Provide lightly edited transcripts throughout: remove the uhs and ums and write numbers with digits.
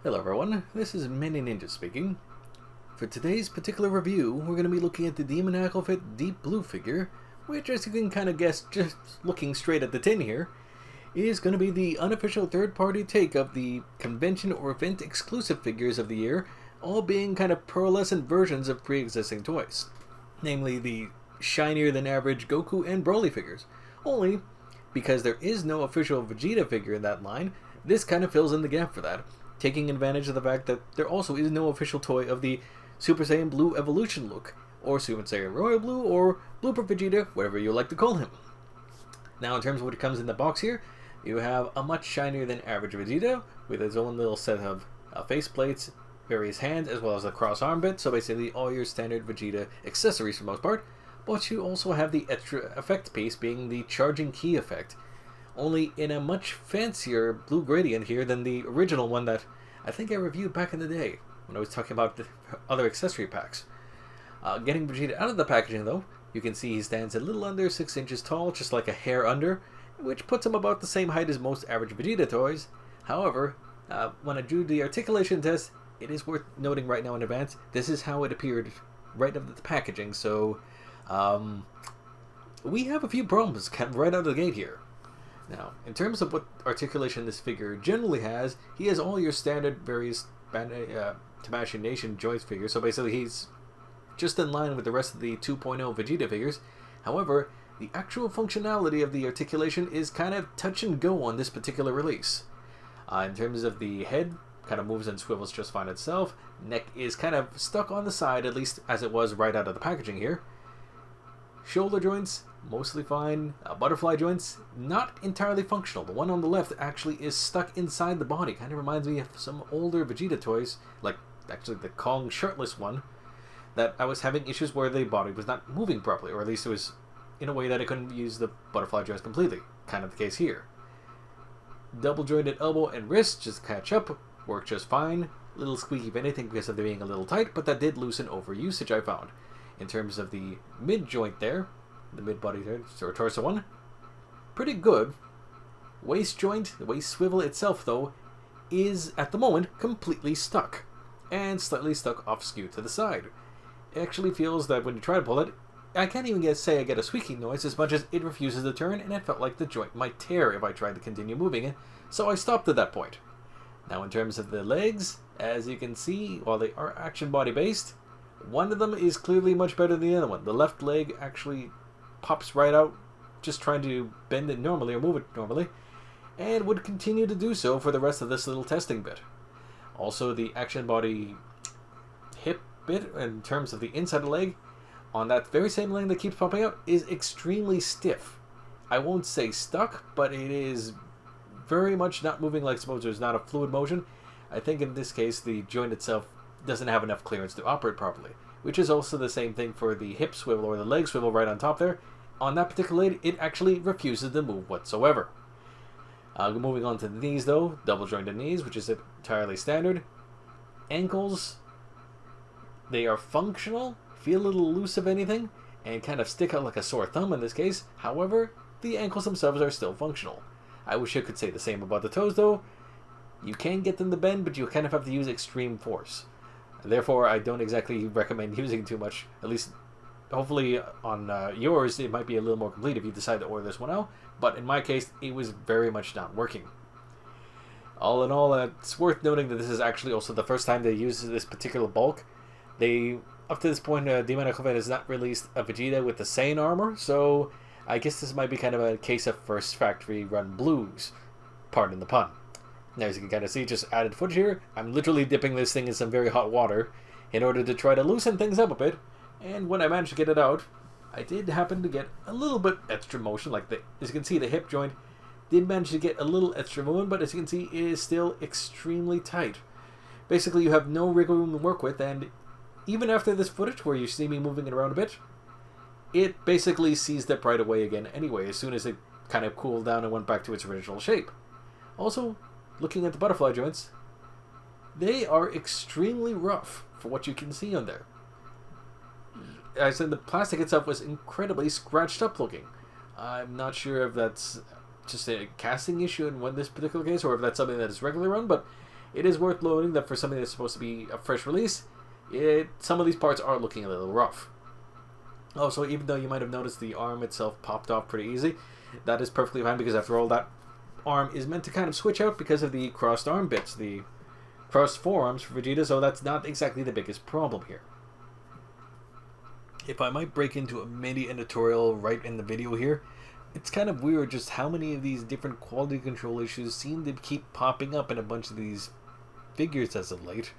Hello everyone, this is Mini Ninja speaking. For today's particular review, we're going to be looking at the Demoniacal Fit Deep Blue figure, which, as you can kind of guess just looking straight at the tin here, is going to be the unofficial third-party take of the convention or event exclusive figures of the year, all being kind of pearlescent versions of pre-existing toys. Namely the shinier than average Goku and Broly figures. Only, because there is no official Vegeta figure in that line, this kind of fills in the gap for that, taking advantage of the fact that there also is no official toy of the Super Saiyan Blue Evolution look, or Super Saiyan Royal Blue, or Blooper Vegeta, whatever you like to call him. Now, in terms of what comes in the box here, you have a much shinier than average Vegeta, with his own little set of face plates, various hands, as well as a cross arm bit, so basically all your standard Vegeta accessories for the most part, but you also have the extra effect piece being the charging key effect, only in a much fancier blue gradient here than the original one that I think I reviewed back in the day when I was talking about the other accessory packs. Getting Vegeta out of the packaging though, you can see he stands a little under 6 inches tall, just like a hair under, which puts him about the same height as most average Vegeta toys. However, when I drew the articulation test, it is worth noting right now in advance, this is how it appeared right out of the packaging, so we have a few problems right out of the gate here. Now, in terms of what articulation this figure generally has, he has all your standard various Tamashii Nation joint figures, so basically he's just in line with the rest of the 2.0 Vegeta figures. However, the actual functionality of the articulation is kind of touch and go on this particular release. In terms of the head, kind of moves and swivels just fine itself. Neck is kind of stuck on the side, at least as it was right out of the packaging here. Shoulder joints, mostly fine. Butterfly joints, not entirely functional. The one on the left actually is stuck inside the body. Kind of reminds me of some older Vegeta toys, like actually the Kong shirtless one, that I was having issues where the body was not moving properly, or at least it was in a way that I couldn't use the butterfly joints completely. Kind of the case here. Double jointed elbow and wrist just catch up, work just fine. Little squeaky if anything because of them being a little tight, but that did loosen over usage, I found. In terms of the mid joint there, the mid body there, or torso one, pretty good. Waist joint, the waist swivel itself though, is at the moment completely stuck, and slightly stuck off skew to the side. It actually feels that when you try to pull it, I can't even say I get a squeaking noise as much as it refuses to turn, and it felt like the joint might tear if I tried to continue moving it, so I stopped at that point. Now in terms of the legs, as you can see, while they are action body based, one of them is clearly much better than the other one. The left leg actually pops right out, just trying to bend it normally or move it normally, and would continue to do so for the rest of this little testing bit. Also, the action body hip bit, in terms of the inside of the leg, on that very same leg that keeps popping out, is extremely stiff. I won't say stuck, but it is very much not moving like suppose there's not a fluid motion. I think in this case the joint itself doesn't have enough clearance to operate properly, which is also the same thing for the hip swivel or the leg swivel right on top there. On that particular leg, it actually refuses to move whatsoever. Moving on to the knees though, double jointed knees, which is entirely standard. Ankles, they are functional, feel a little loose if anything, and kind of stick out like a sore thumb in this case. However, the ankles themselves are still functional. I wish I could say the same about the toes though. You can get them to bend, but you kind of have to use extreme force. Therefore, I don't exactly recommend using too much. At least, hopefully on yours, it might be a little more complete if you decide to order this one out. But in my case, it was very much not working. All in all, it's worth noting that this is actually also the first time they use this particular bulk. They, up to this point, Demoniacal Fit has not released a Vegeta with the Saiyan armor, so I guess this might be kind of a case of first factory run blues. Pardon the pun. Now, as you can kind of see, just added footage here, I'm literally dipping this thing in some very hot water in order to try to loosen things up a bit, and when I managed to get it out, I did happen to get a little bit extra motion, like as you can see, the hip joint did manage to get a little extra movement, but as you can see, it is still extremely tight. Basically, you have no wiggle room to work with, and even after this footage, where you see me moving it around a bit, it basically seized up right away again anyway, as soon as it kind of cooled down and went back to its original shape. Also, looking at the butterfly joints, they are extremely rough for what you can see on there. I said the plastic itself was incredibly scratched up looking. I'm not sure if that's just a casting issue in this particular case, or if that's something that is regularly run, but it is worth noting that for something that's supposed to be a fresh release, some of these parts are looking a little rough. Also, even though you might have noticed the arm itself popped off pretty easy, that is perfectly fine because after all, that arm is meant to kind of switch out because of the crossed arm bits, the crossed forearms for Vegeta, so that's not exactly the biggest problem here. If I might break into a mini editorial right in the video here, it's kind of weird just how many of these different quality control issues seem to keep popping up in a bunch of these figures as of late.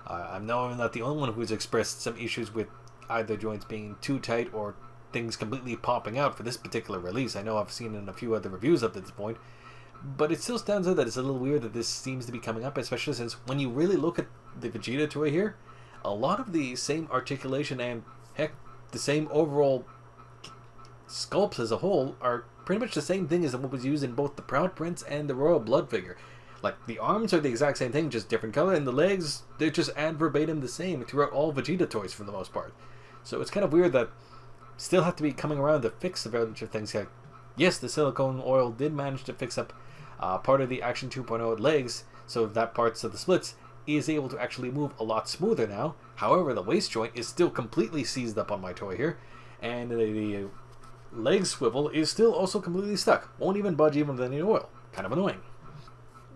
I know I'm not the only one who's expressed some issues with either joints being too tight or things completely popping out for this particular release. I know I've seen in a few other reviews up to this point, but it still stands out that it's a little weird that this seems to be coming up, especially since when you really look at the Vegeta toy here, a lot of the same articulation and, heck, the same overall sculpts as a whole are pretty much the same thing as what was used in both the Proud Prince and the Royal Blood figure. Like, the arms are the exact same thing, just different color, and the legs, they're just ad verbatim the same throughout all Vegeta toys for the most part. So it's kind of weird that still have to be coming around to fix a bunch of things. Like, yes, the silicone oil did manage to fix up part of the Action 2.0 legs, so that parts of the splits is able to actually move a lot smoother now. However, the waist joint is still completely seized up on my toy here, and the leg swivel is still also completely stuck. Won't even budge even with any oil. Kind of annoying.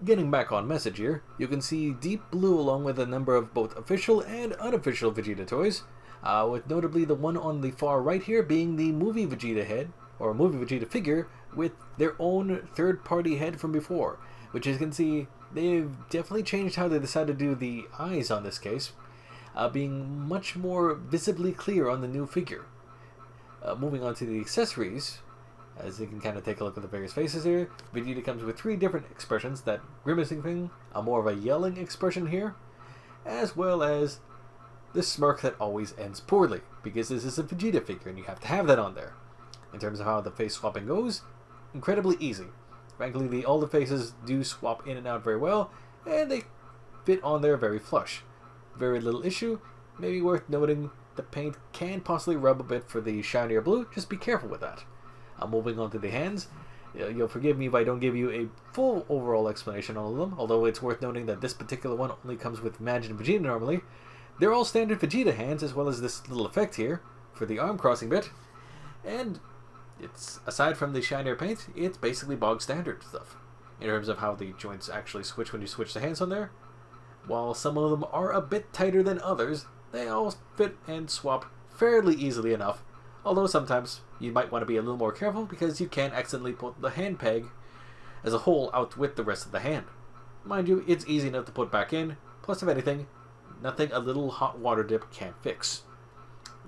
Getting back on message here, you can see Deep Blue along with a number of both official and unofficial Vegeta toys, with notably the one on the far right here being the movie Vegeta head, or movie Vegeta figure, with their own third-party head from before, which as you can see, they've definitely changed how they decided to do the eyes on this case, being much more visibly clear on the new figure. Moving on to the accessories, as you can kind of take a look at the various faces here, Vegeta comes with 3 different expressions, that grimacing thing, a more of a yelling expression here, as well as the smirk that always ends poorly, because this is a Vegeta figure and you have to have that on there. In terms of how the face swapping goes, incredibly easy. Frankly, all the faces do swap in and out very well, and they fit on there very flush. Very little issue, maybe worth noting, the paint can possibly rub a bit for the shinier blue, just be careful with that. Moving on to the hands, you'll forgive me if I don't give you a full overall explanation on all of them, although it's worth noting that this particular one only comes with Majin Vegeta normally. They're all standard Vegeta hands, as well as this little effect here for the arm crossing bit, and it's, aside from the shinier paint, it's basically bog standard stuff in terms of how the joints actually switch when you switch the hands on there. While some of them are a bit tighter than others, they all fit and swap fairly easily enough, although sometimes you might want to be a little more careful because you can accidentally put the hand peg as a whole out with the rest of the hand. Mind you, it's easy enough to put back in, plus if anything, nothing a little hot water dip can't fix.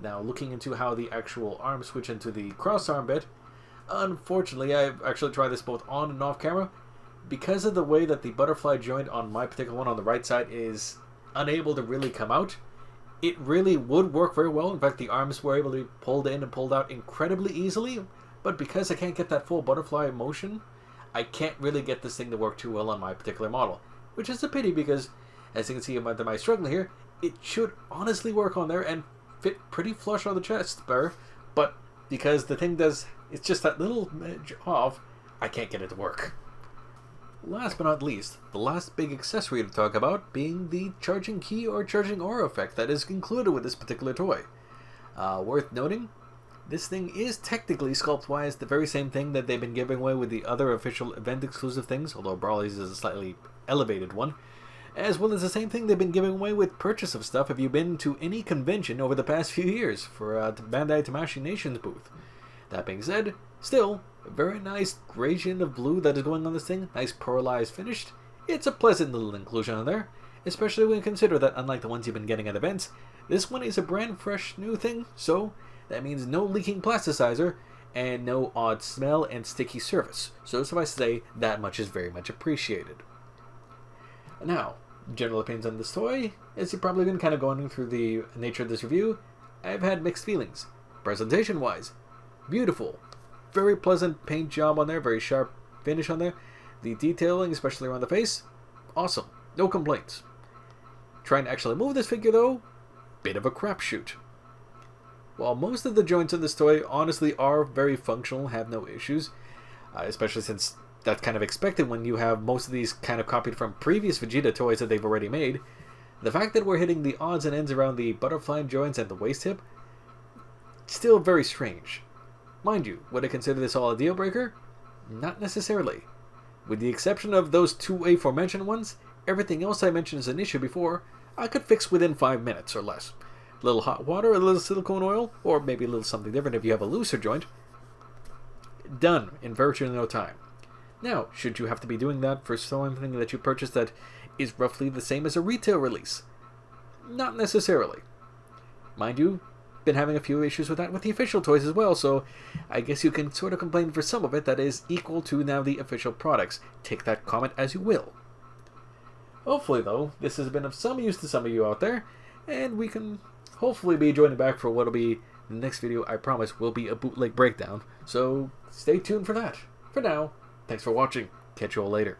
Now, looking into how the actual arms switch into the cross arm bit, unfortunately, I've actually tried this both on and off camera. Because of the way that the butterfly joint on my particular one on the right side is unable to really come out, it really would work very well. In fact, the arms were able to be pulled in and pulled out incredibly easily, but because I can't get that full butterfly motion, I can't really get this thing to work too well on my particular model, which is a pity because, as you can see in my struggle here, it should honestly work on there and fit pretty flush on the chest bar, but because the thing does, it's just that little edge off, I can't get it to work. Last but not least, the last big accessory to talk about being the charging key or charging aura effect that is included with this particular toy. Worth noting, this thing is technically sculpt-wise the very same thing that they've been giving away with the other official event-exclusive things, although Brawly's is a slightly elevated one, as well as the same thing they've been giving away with purchase of stuff if you've been to any convention over the past few years for Bandai Tamashii Nation's booth. That being said, still, a very nice gradient of blue that is going on this thing, nice pearlized finished. It's a pleasant little inclusion on there, especially when you consider that unlike the ones you've been getting at events, this one is a brand fresh new thing, so that means no leaking plasticizer and no odd smell and sticky surface. So suffice to say, that much is very much appreciated. Now, general opinions on this toy, as you've probably been kind of going through the nature of this review, I've had mixed feelings. Presentation wise, beautiful, very pleasant paint job on there, very sharp finish on there. The detailing, especially around the face, awesome, no complaints. Trying to actually move this figure though, bit of a crapshoot. While most of the joints in this toy honestly are very functional, have no issues, especially since that's kind of expected when you have most of these kind of copied from previous Vegeta toys that they've already made. The fact that we're hitting the odds and ends around the butterfly joints and the waist tip, still very strange. Mind you, would I consider this all a deal breaker? Not necessarily. With the exception of those two aforementioned ones, everything else I mentioned as an issue before, I could fix within 5 minutes or less. A little hot water, a little silicone oil, or maybe a little something different if you have a looser joint. Done in virtually no time. Now, should you have to be doing that for something that you purchased that is roughly the same as a retail release? Not necessarily. Mind you, been having a few issues with that with the official toys as well, so I guess you can sort of complain for some of it that is equal to now the official products. Take that comment as you will. Hopefully, though, this has been of some use to some of you out there, and we can hopefully be joining back for what'll be the next video. I promise will be a bootleg breakdown, so stay tuned for that. For now, thanks for watching. Catch you all later.